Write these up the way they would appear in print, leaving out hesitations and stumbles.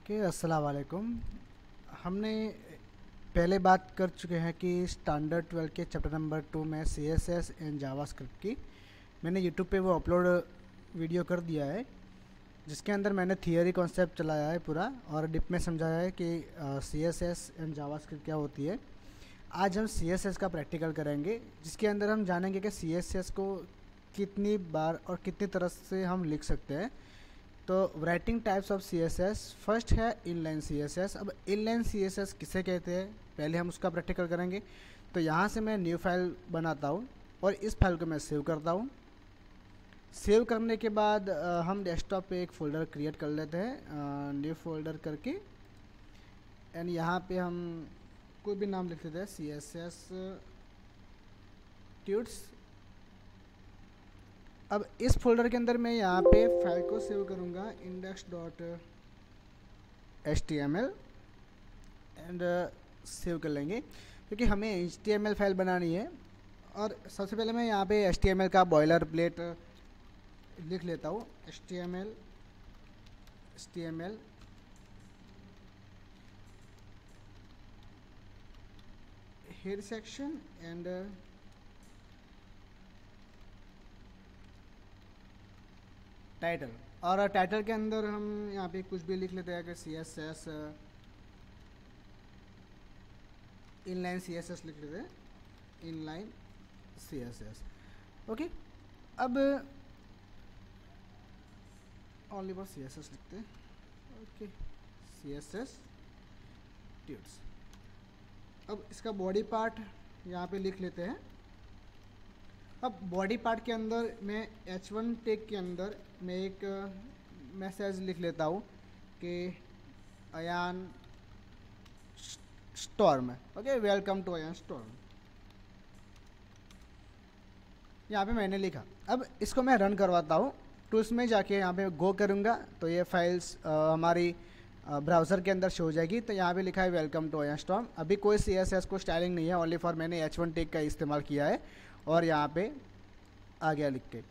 अस्सलाम वालेकुम। हमने पहले बात कर चुके हैं कि स्टैंडर्ड 12 के चैप्टर नंबर 2 में CSS एंड जावास्क्रिप्ट की मैंने यूट्यूब पे वो अपलोड वीडियो कर दिया है, जिसके अंदर मैंने थियरी कॉन्सेप्ट चलाया है पूरा और डिप में समझाया है कि CSS एंड जावास्क्रिप्ट क्या होती है। आज हम CSS का प्रैक्टिकल करेंगे, जिसके अंदर हम जानेंगे कि CSS को कितनी बार और कितनी तरह से हम लिख सकते हैं। तो writing types of CSS, first है इनलाइन CSS। अब इनलाइन CSS किसे कहते हैं पहले हम उसका प्रैक्टिकल करेंगे। तो यहाँ से मैं न्यू फाइल बनाता हूँ और इस फाइल को मैं सेव करता हूँ। सेव करने के बाद हम डेस्कटॉप पे एक फ़ोल्डर क्रिएट कर लेते हैं, न्यू फोल्डर करके, एंड यहाँ पे हम कोई भी नाम लिख लेते हैं, CSS ट्यूट्स। अब इस फोल्डर के अंदर मैं यहाँ पे फाइल को सेव करूँगा index.html एंड सेव कर लेंगे, क्योंकि हमें HTML फाइल बनानी है। और सबसे पहले मैं यहाँ पे HTML का बॉयलर प्लेट लिख लेता हूँ, HTML head section and title. और टाइटल के अंदर हम यहाँ पे कुछ भी लिख लेते हैं कि CSS इनलाइन CSS लिख लेते हैं, इनलाइन CSS। ओके, अब ओनली फॉर CSS लिखते हैं। Okay, CSS tuts. अब इसका बॉडी पार्ट यहाँ पे लिख लेते हैं। अब बॉडी पार्ट के अंदर मैं H1 टैग के अंदर मैं एक मैसेज लिख लेता हूँ कि Ayaan Storm. Okay, welcome to Ayaan Storm, यहाँ पे मैंने लिखा। अब इसको मैं रन करवाता हूँ। टूल्स में जाके यहाँ पे गो करूँगा तो ये फाइल्स हमारी ब्राउज़र के अंदर शो हो जाएगी। तो यहाँ पे लिखा है वेलकम टू अयान स्टॉर्म। अभी कोई CSS को स्टाइलिंग नहीं है, ओनली फॉर मैंने H1 टैग का इस्तेमाल किया है और यहाँ पे आ गया लिख के।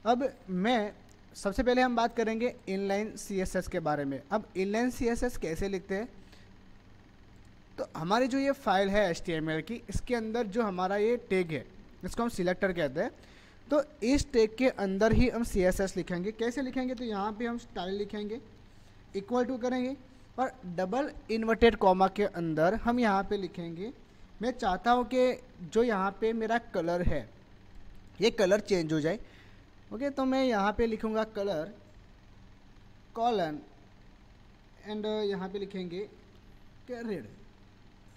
अब मैं सबसे पहले हम बात करेंगे इनलाइन CSS के बारे में। अब इनलाइन CSS कैसे लिखते हैं, तो हमारी जो ये फाइल है HTML की, इसके अंदर जो हमारा ये टैग है, इसको हम सिलेक्टर कहते हैं। तो इस टैग के अंदर ही हम CSS लिखेंगे। कैसे लिखेंगे, तो यहाँ पे हम स्टाइल लिखेंगे, इक्वल टू करेंगे और डबल इन्वर्टेड कॉमा के अंदर हम यहाँ पे लिखेंगे, मैं चाहता हूँ कि जो यहाँ पे मेरा कलर है ये कलर चेंज हो जाए। ओके, तो मैं यहाँ पे लिखूँगा कलर कॉलन एंड यहाँ पे लिखेंगे कि रेड।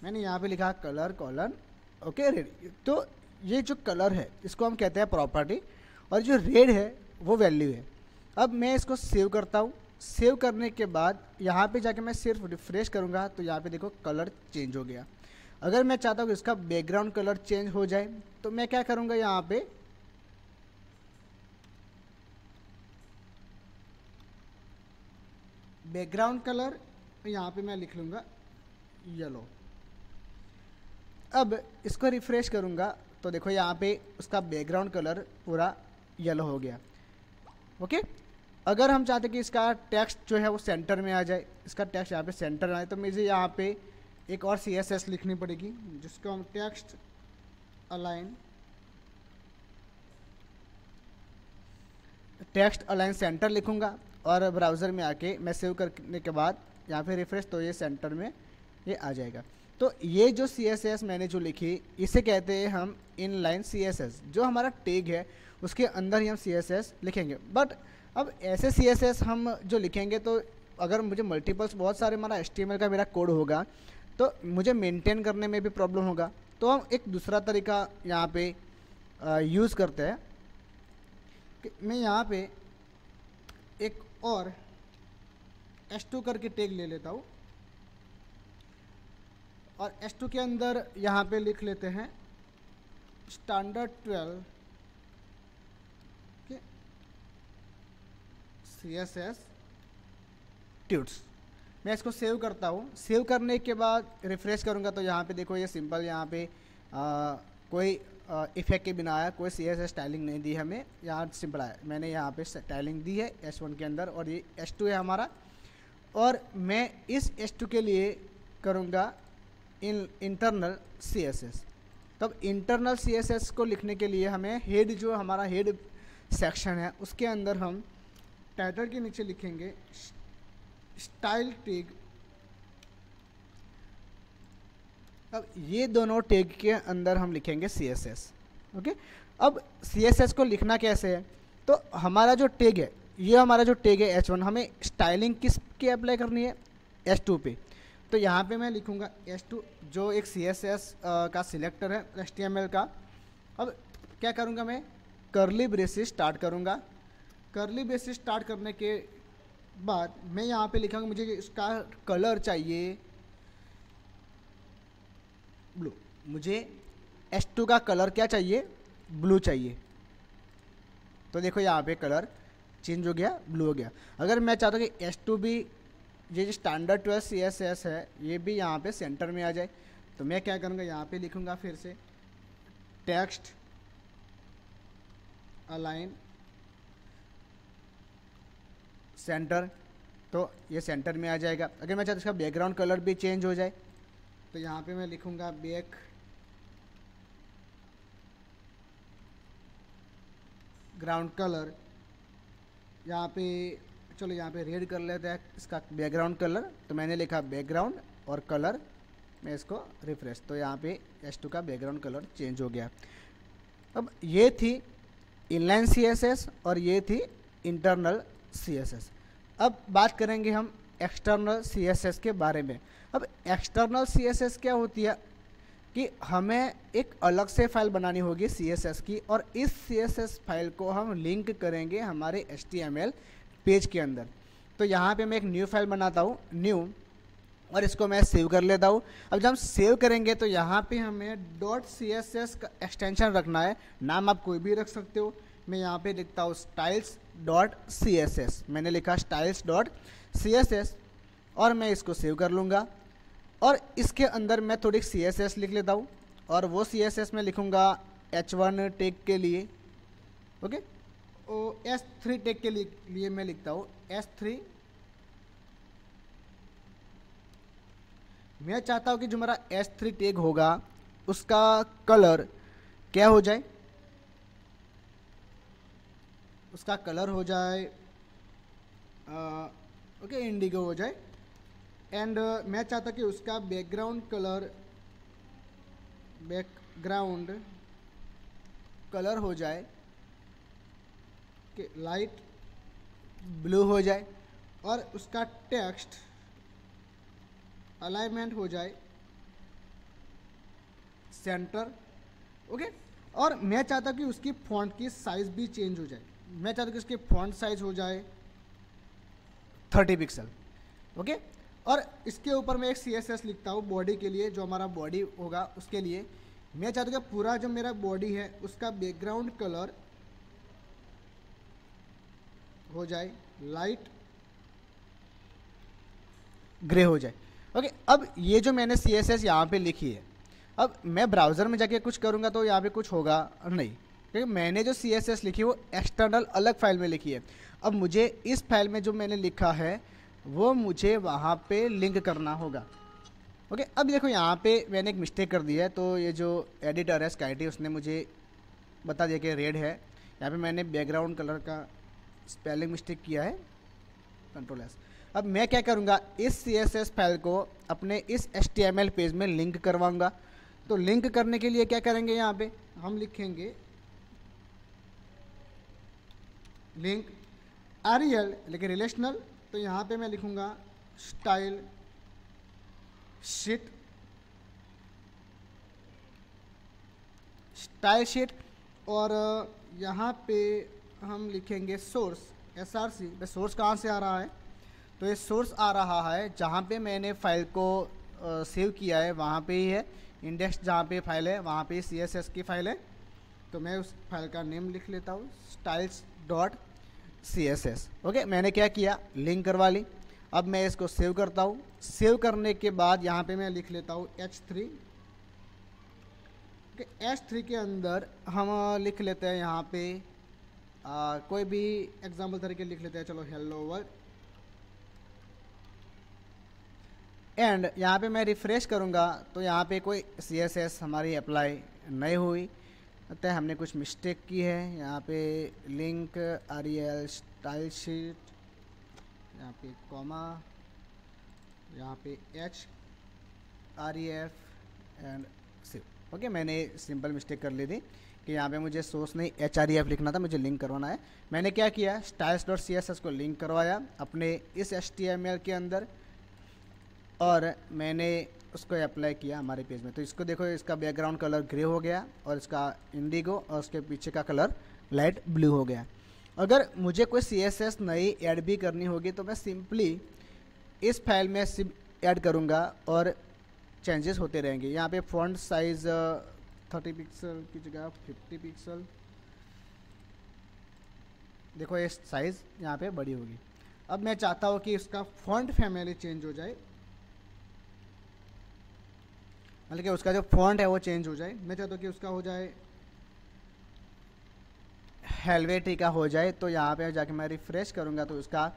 मैंने यहाँ पे लिखा कलर कॉलन ओके रेड। तो ये जो कलर है इसको हम कहते हैं प्रॉपर्टी, और जो रेड है वो वैल्यू है। अब मैं इसको सेव करता हूँ। सेव करने के बाद यहाँ पे जाके मैं सिर्फ रिफ्रेश करूँगा तो यहाँ पे देखो कलर चेंज हो गया। अगर मैं चाहता हूँ कि इसका बैकग्राउंड कलर चेंज हो जाए तो मैं क्या करूँगा, यहाँ पे बैकग्राउंड कलर यहाँ पे मैं लिख लूँगा येलो। अब इसको रिफ्रेश करूँगा तो देखो यहाँ पे उसका बैकग्राउंड कलर पूरा येलो हो गया। ओके, अगर हम चाहते कि इसका टेक्स्ट जो है वो सेंटर में आ जाए, इसका टेक्स्ट यहाँ पे सेंटर में आए, तो मुझे यहाँ पे एक और CSS लिखनी पड़ेगी, जिसको हम टेक्स्ट अलाइन सेंटर लिखूँगा। और ब्राउज़र में आके मैं सेव करने के बाद यहाँ पे रिफ्रेश, तो ये सेंटर में ये आ जाएगा। तो ये जो CSS मैंने जो लिखी, इसे कहते हैं हम इनलाइन CSS। जो हमारा टैग है उसके अंदर ही हम CSS लिखेंगे। बट अब ऐसे CSS हम जो लिखेंगे, तो अगर मुझे मल्टीपल्स बहुत सारे हमारा HTML का मेरा कोड होगा तो मुझे मेंटेन करने में भी प्रॉब्लम होगा। तो हम एक दूसरा तरीका यहाँ पे यूज़ करते हैं कि मैं यहाँ पे एक और H2 करके टैग ले लेता हूँ और H2 के अंदर यहाँ पे लिख लेते हैं स्टैंडर्ड 12 के CSS ट्यूट्स। मैं इसको सेव करता हूँ। सेव करने के बाद रिफ्रेश करूँगा तो यहाँ पे देखो ये सिंपल, यहाँ पे कोई इफेक्ट के बिना आया, कोई CSS स्टाइलिंग नहीं दी हमें, यहाँ सिंपल आया। मैंने यहाँ पे स्टाइलिंग दी है H1 के अंदर और ये H2 है हमारा। और मैं इस S2 के लिए करूँगा इंटरनल CSS। तब इंटरनल CSS को लिखने के लिए हमें हेड, जो हमारा हेड सेक्शन है उसके अंदर हम टाइटल के नीचे लिखेंगे स्टाइल टैग। अब ये दोनों टैग के अंदर हम लिखेंगे CSS। ओके, अब CSS को लिखना कैसे है, तो हमारा जो टैग है, ये हमारा जो टैग है H1, हमें स्टाइलिंग किस की अप्लाई करनी है, S2 पे। तो यहाँ पे मैं लिखूँगा S2, जो एक CSS का सिलेक्टर है HTML का। अब क्या करूँगा, मैं कर्ली ब्रेसेस स्टार्ट करूँगा। कर्ली ब्रेसेस स्टार्ट करने के बाद मैं यहाँ पे लिखूँगा मुझे इसका कलर चाहिए ब्लू। मुझे S2 का कलर क्या चाहिए, ब्लू चाहिए। तो देखो यहाँ पे कलर चेंज हो गया, ब्लू हो गया। अगर मैं चाहता हूँ कि S2 भी, ये जो स्टैंडर्ड 12 CSS है, ये भी यहाँ पे सेंटर में आ जाए, तो मैं क्या करूँगा, यहाँ पे लिखूँगा फिर से टेक्स्ट अलाइन सेंटर, तो ये सेंटर में आ जाएगा। अगर मैं चाहता हूँ इसका बैकग्राउंड कलर भी चेंज हो जाए, तो यहाँ पे मैं लिखूँगा बैकग्राउंड कलर। यहाँ पे चलो यहाँ पे रेड कर लेते हैं इसका बैकग्राउंड कलर, तो मैंने लिखा बैकग्राउंड और कलर, मैं इसको रिफ्रेश, तो यहाँ पे S2 का बैकग्राउंड कलर चेंज हो गया। अब ये थी इनलाइन CSS और ये थी इंटरनल CSS। अब बात करेंगे हम एक्सटर्नल CSS के बारे में। अब एक्सटर्नल CSS क्या होती है कि हमें एक अलग से फाइल बनानी होगी CSS की, और इस CSS फाइल को हम लिंक करेंगे हमारे HTML पेज के अंदर। तो यहाँ पे मैं एक न्यू फाइल बनाता हूँ, न्यू, और इसको मैं सेव कर लेता हूँ। अब जब हम सेव करेंगे तो यहाँ पे हमें .css का एक्सटेंशन रखना है, नाम आप कोई भी रख सकते हो। मैं यहाँ पे लिखता हूँ styles.css, मैंने लिखा styles.css, और मैं इसको सेव कर लूँगा। और इसके अंदर मैं थोड़ी CSS लिख लेता हूँ, और वो CSS में लिखूँगा H1 टैग के लिए। ओके, S3 टैग के लिए मैं लिखता हूँ S3। मैं चाहता हूँ कि जो मेरा S3 टैग होगा उसका कलर क्या हो जाए, उसका कलर हो जाए ओके इंडिगो हो जाए। एंड मैं चाहता कि उसका बैकग्राउंड कलर हो जाए कि लाइट ब्लू हो जाए, और उसका टेक्स्ट अलाइनमेंट हो जाए सेंटर। ओके, और मैं चाहता कि उसकी फॉन्ट की साइज़ भी चेंज हो जाए। मैं चाहता कि उसकी फॉन्ट साइज हो जाए 30 पिक्सल। ओके, और इसके ऊपर मैं एक CSS लिखता हूँ बॉडी के लिए, जो हमारा बॉडी होगा उसके लिए। मैं चाहता हूँ कि पूरा जो मेरा बॉडी है उसका बैकग्राउंड कलर हो जाए लाइट ग्रे हो जाए। ओके, अब ये जो मैंने CSS यहाँ पे लिखी है, अब मैं ब्राउज़र में जाके कुछ करूँगा तो यहाँ पे कुछ होगा नहीं, क्योंकि मैंने जो CSS लिखी है वो एक्सटर्नल अलग फाइल में लिखी है। अब मुझे इस फाइल में जो मैंने लिखा है वो मुझे वहाँ पे लिंक करना होगा। ओके, अब देखो यहाँ पे मैंने एक मिस्टेक कर दी है, तो ये जो एडिटर है स्काईटी उसने मुझे बता दिया कि रेड है। यहाँ पे मैंने बैकग्राउंड कलर का स्पेलिंग मिस्टेक किया है, Ctrl+S। अब मैं क्या करूँगा, इस CSS फाइल को अपने इस HTML पेज में लिंक करवाऊँगा। तो लिंक करने के लिए क्या करेंगे, यहाँ पे हम लिखेंगे लिंक REL लेकिन रिलेशनल। तो यहाँ पे मैं लिखूँगा स्टाइल शीट, और यहाँ पे हम लिखेंगे सोर्स SRC। सोर्स कहाँ से आ रहा है, तो ये सोर्स आ रहा है जहाँ पे मैंने फाइल को सेव किया है, वहाँ पे ही है इंडेक्स, जहाँ पे फाइल है वहाँ पे CSS की फाइल है। तो मैं उस फाइल का नेम लिख लेता हूँ styles.css। ओके, मैंने क्या किया, लिंक करवा ली। अब मैं इसको सेव करता हूँ। सेव करने के बाद यहाँ पे मैं लिख लेता हूँ H3। H3 के अंदर हम लिख लेते हैं यहाँ पे कोई भी एग्जाम्पल तरीके लिख लेते हैं। चलो हेलो वर्ल्ड, एंड यहाँ पे मैं रिफ़्रेश करूँगा तो यहाँ पे कोई CSS हमारी अप्लाई नहीं हुई, लगता है हमने कुछ मिस्टेक की है। यहाँ पे लिंक REL स्टाइल शीट, यहाँ पे कॉमा, यहाँ पे HREF एंड सिर्फ ओके। मैंने सिंपल मिस्टेक कर ली थी कि यहाँ पे मुझे सोर्स नहीं HREF लिखना था, मुझे लिंक करवाना है। मैंने क्या किया, styles.css को लिंक करवाया अपने इस HTML के अंदर और मैंने उसको अप्लाई किया हमारे पेज में। तो इसको देखो, इसका बैकग्राउंड कलर ग्रे हो गया और इसका इंडिगो और उसके पीछे का कलर लाइट ब्लू हो गया। अगर मुझे कोई CSS नई ऐड भी करनी होगी तो मैं सिंपली इस फाइल में सिर्फ ऐड करूँगा और चेंजेस होते रहेंगे। यहाँ पे फॉन्ट साइज़ 30 पिक्सल की जगह 50 पिक्सल, देखो ये साइज़ यहाँ पे बड़ी होगी। अब मैं चाहता हूँ कि इसका फॉन्ट फैमिली चेंज हो जाए, मतलब कि उसका जो फॉन्ट है वो चेंज हो जाए। मैं चाहता हूँ कि उसका हो जाए हेलवेटिका हो जाए। तो यहाँ पे जाके मैं रिफ़्रेश करूँगा तो उसका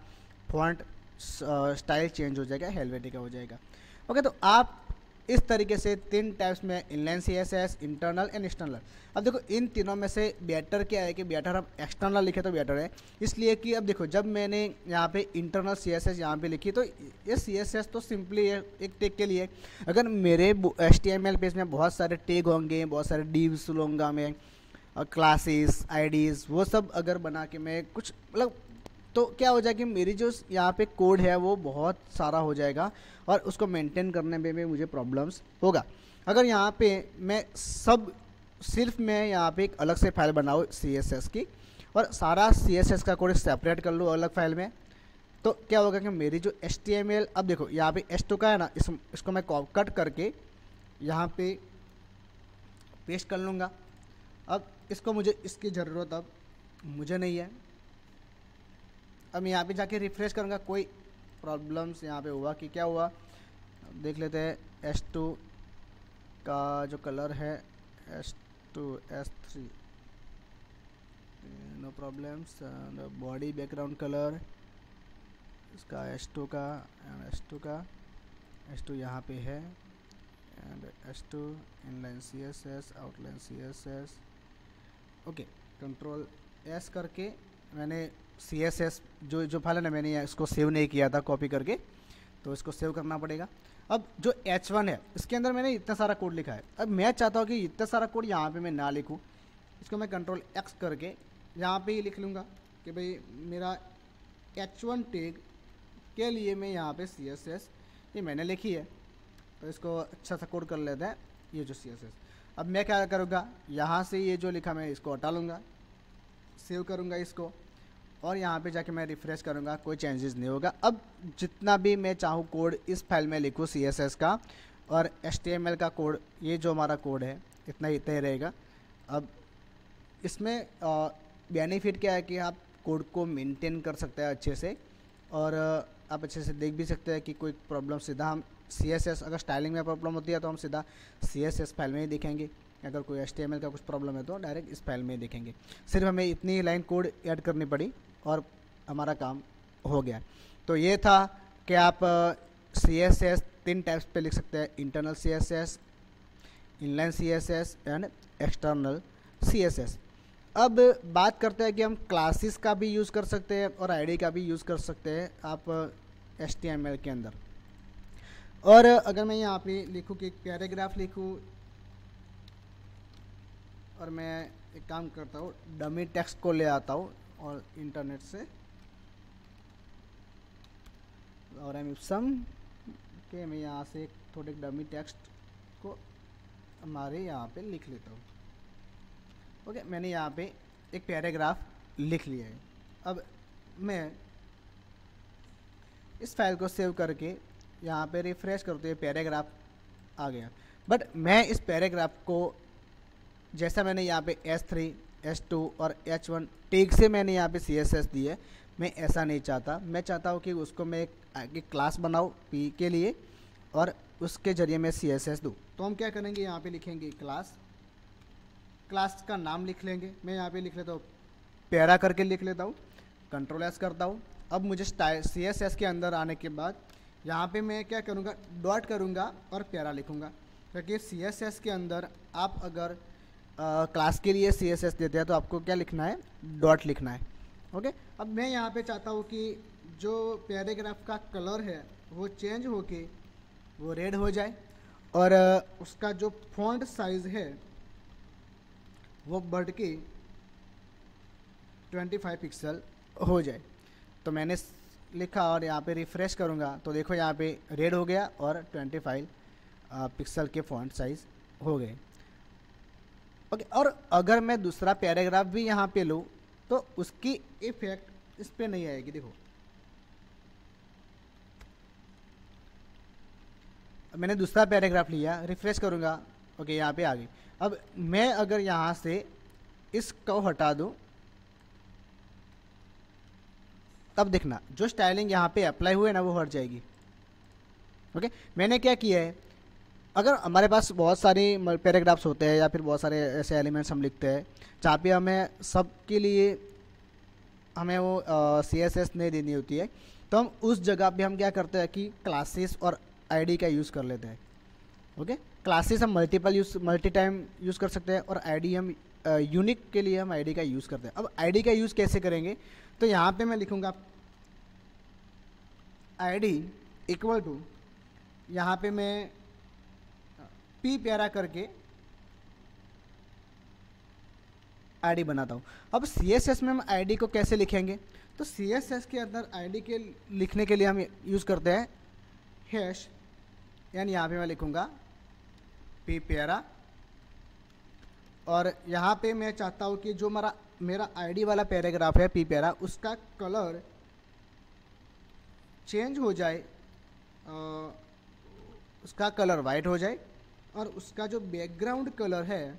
फॉन्ट स्टाइल चेंज हो जाएगा, हेलवेटिका हो जाएगा। ओके, तो आप इस तरीके से 3 टाइप्स में inline CSS, internal and external. अब देखो इन तीनों में से बेटर क्या है कि बेटर हम एक्सटर्नल लिखे तो बेटर है, इसलिए कि अब देखो जब मैंने यहाँ पे इंटरनल CSS यहाँ पे लिखी तो ये CSS तो सिंपली एक टैग के लिए। अगर मेरे HTML पेज में बहुत सारे टैग होंगे, बहुत सारे divs लूँगा मैं, क्लासेस, IDs, वो सब अगर बना के मैं कुछ मतलब, तो क्या हो जाएगा कि मेरी जो यहाँ पे कोड है वो बहुत सारा हो जाएगा और उसको मेंटेन करने में भी मुझे प्रॉब्लम्स होगा। अगर यहाँ पे मैं सिर्फ मैं यहाँ पे एक अलग से फाइल बनाऊँ CSS की और सारा CSS का कोड सेपरेट कर लूँ अलग फाइल में, तो क्या होगा कि मेरी जो HTML, अब देखो यहाँ पे H2 का है ना, इसको मैं कट करके यहाँ पे पेस्ट कर लूँगा। अब इसको मुझे इसकी ज़रूरत अब मुझे नहीं है। अब यहाँ पे जाके रिफ़्रेश करूँगा, कोई प्रॉब्लम्स यहाँ पे हुआ कि क्या हुआ देख लेते हैं। H2 का जो कलर है H2 S3 no problems, body background colour इसका H2 यहाँ पे है and H2 inline CSS, outline CSS। Okay, control S करके मैंने CSS जो फाइल है ना, मैंने इसको सेव नहीं किया था कॉपी करके, तो इसको सेव करना पड़ेगा। अब जो H1 है इसके अंदर मैंने इतना सारा कोड लिखा है। अब मैं चाहता हूँ कि इतना सारा कोड यहाँ पे मैं ना लिखूँ, इसको मैं कंट्रोल X करके यहाँ पे ही लिख लूँगा कि भाई मेरा H1 टैग के लिए मैं यहाँ पे CSS ये मैंने लिखी है, तो इसको अच्छा सा कोड कर लेते हैं ये जो CSS। अब मैं क्या करूँगा, यहाँ से ये जो लिखा मैं इसको हटा लूँगा, सेव करूँगा इसको और यहाँ पे जाके मैं रिफ़्रेश करूँगा, कोई चेंजेस नहीं होगा। अब जितना भी मैं चाहूँ कोड इस फाइल में लिखूँ CSS का और HTML का कोड, ये जो हमारा कोड है इतना ही रहेगा। अब इसमें बेनिफिट क्या है कि आप कोड को मेंटेन कर सकते हैं अच्छे से और आप अच्छे से देख भी सकते हैं कि कोई प्रॉब्लम सीधा हम CSS, अगर स्टाइलिंग में प्रॉब्लम होती है तो हम सीधा CSS फाइल में ही देखेंगे, अगर कोई HTML का कुछ प्रॉब्लम है तो डायरेक्ट इस फाइल में ही देखेंगे। सिर्फ हमें इतनी ही लाइन कोड ऐड करनी पड़ी और हमारा काम हो गया। तो ये था कि आप CSS 3 टाइप्स पे लिख सकते हैं, internal CSS, inline CSS and external CSS। अब बात करते हैं कि हम क्लासेस का भी यूज़ कर सकते हैं और ID का भी यूज़ कर सकते हैं आप HTML के अंदर। और अगर मैं यहाँ पे लिखूँ कि पैराग्राफ लिखूँ और मैं एक काम करता हूँ, डमी टेक्स्ट को ले आता हूँ और इंटरनेट से और एमिप्सम के मैं यहाँ से थोड़े डमी टेक्स्ट को हमारे यहाँ पे लिख लेता हूँ। ओके, मैंने यहाँ पे एक पैराग्राफ लिख लिया है। अब मैं इस फाइल को सेव करके यहाँ पे रिफ़्रेश करते हुए पैराग्राफ आ गया। बट मैं इस पैराग्राफ को जैसा मैंने यहाँ पे S3, S2 और H1 टैग से मैंने यहाँ पे CSS दी है, मैं ऐसा नहीं चाहता। मैं चाहता हूँ कि उसको मैं एक क्लास बनाऊँ P के लिए और उसके ज़रिए मैं CSS दूँ। तो हम क्या करेंगे, यहाँ पे लिखेंगे क्लास का नाम लिख लेंगे। मैं यहाँ पे लिख लेता हूँ पैरा करके लिख लेता हूँ, कंट्रोल S करता हूँ। अब मुझे CSS के अंदर आने के बाद यहाँ पे मैं क्या करूँगा, डॉट करूँगा और प्यारा लिखूँगा, क्योंकि CSS के अंदर आप अगर क्लास के लिए CSS देते हैं तो आपको क्या लिखना है, डॉट लिखना है। ओके, अब मैं यहाँ पे चाहता हूँ कि जो पैराग्राफ का कलर है वो चेंज होके वो रेड हो जाए और उसका जो फॉन्ट साइज़ है वो बढ़ के 25 पिक्सल हो जाए। तो मैंने लिखा और यहाँ पे रिफ़्रेश करूँगा तो देखो यहाँ पे रेड हो गया और 25 पिक्सल के फॉन्ट साइज़ हो गए। ओके, और अगर मैं दूसरा पैराग्राफ भी यहाँ पे लूँ तो उसकी इफेक्ट इस पे नहीं आएगी। देखो मैंने दूसरा पैराग्राफ लिया, रिफ्रेश करूँगा, ओके यहाँ पे आ गई। अब मैं अगर यहाँ से इसको हटा दूँ तब देखना जो स्टाइलिंग यहाँ पे अप्लाई हुए ना वो हट जाएगी। ओके, मैंने क्या किया है, अगर हमारे पास बहुत सारी पैराग्राफ्स होते हैं या फिर बहुत सारे ऐसे एलिमेंट्स हम लिखते हैं जहाँ पे हमें सब के लिए हमें वो CSS नहीं देनी होती है, तो हम उस जगह पे हम क्या करते हैं कि क्लासेस और आईडी का यूज़ कर लेते हैं। ओके, क्लासेस हम मल्टी टाइम यूज़ कर सकते हैं और आईडी हम यूनिक के लिए हम आईडी का यूज़ करते हैं। अब आईडी का यूज़ कैसे करेंगे, तो यहाँ पे मैं लिखूँगा आईडी इक्वल टू, यहाँ पे मैं पी प्यारा करके आईडी बनाता हूँ। अब CSS में हम आईडी को कैसे लिखेंगे, तो CSS के अंदर आईडी के लिखने के लिए हम यूज़ करते हैं हैश, यानी यहाँ पे मैं लिखूँगा पी प्यारा और यहाँ पे मैं चाहता हूँ कि जो मेरा आईडी वाला पैराग्राफ है पी प्यारा, उसका कलर चेंज हो जाए, उसका कलर वाइट हो जाए और उसका जो बैकग्राउंड कलर है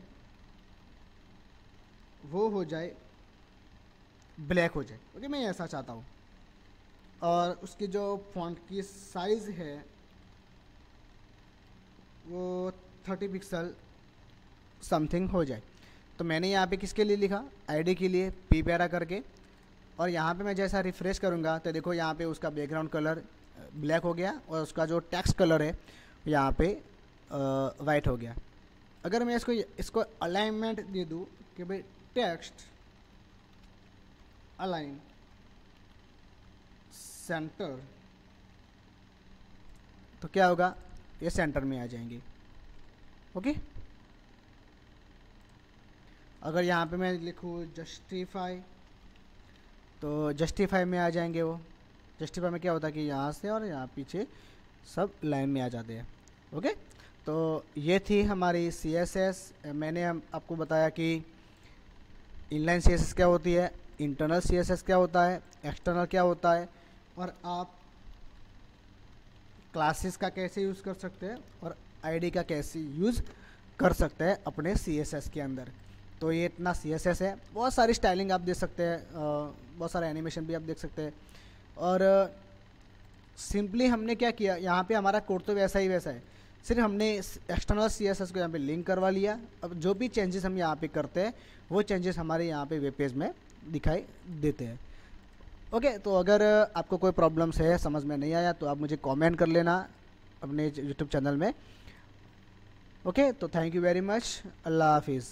वो हो जाए ब्लैक हो जाए। ओके, मैं ऐसा चाहता हूँ और उसकी जो फॉन्ट की साइज़ है वो 30 पिक्सल समथिंग हो जाए। तो मैंने यहाँ पे किसके लिए लिखा, आईडी के लिए पी प्यारा करके, और यहाँ पे मैं जैसा रिफ़्रेश करूँगा तो देखो यहाँ पे उसका बैकग्राउंड कलर ब्लैक हो गया और उसका जो टेक्स्ट कलर है यहाँ पे वाइट हो गया। अगर मैं इसको अलाइनमेंट दे दूँ कि भाई टेक्स्ट अलाइन सेंटर, तो क्या होगा, ये सेंटर में आ जाएंगे। ओके, अगर यहाँ पे मैं लिखूँ जस्टिफाई तो जस्टिफाई में आ जाएंगे वो। जस्टिफाई में क्या होता है कि यहाँ से और यहाँ पीछे सब लाइन में आ जाते हैं। ओके, तो ये थी हमारी CSS। मैंने आपको बताया कि इनलाइन CSS क्या होती है, इंटरनल CSS क्या होता है, एक्सटर्नल क्या होता है, और आप क्लासेस का कैसे यूज़ कर सकते हैं और आईडी का कैसे यूज़ कर सकते हैं अपने CSS के अंदर। तो ये इतना CSS है, बहुत सारी स्टाइलिंग आप देख सकते हैं, बहुत सारे एनिमेशन भी आप देख सकते हैं। और सिंपली हमने क्या किया, यहाँ पे हमारा कोड तो वैसा ही वैसा है, सिर्फ हमने एक्सटर्नल CSS को यहाँ पे लिंक करवा लिया। अब जो भी चेंजेस हम यहाँ पे करते हैं वो चेंजेस हमारे यहाँ पे वेब पेज में दिखाई देते हैं। ओके, तो अगर आपको कोई प्रॉब्लम्स है, समझ में नहीं आया, तो आप मुझे कमेंट कर लेना अपने यूट्यूब चैनल में। ओके, तो थैंक यू वेरी मच, अल्लाह हाफिज़।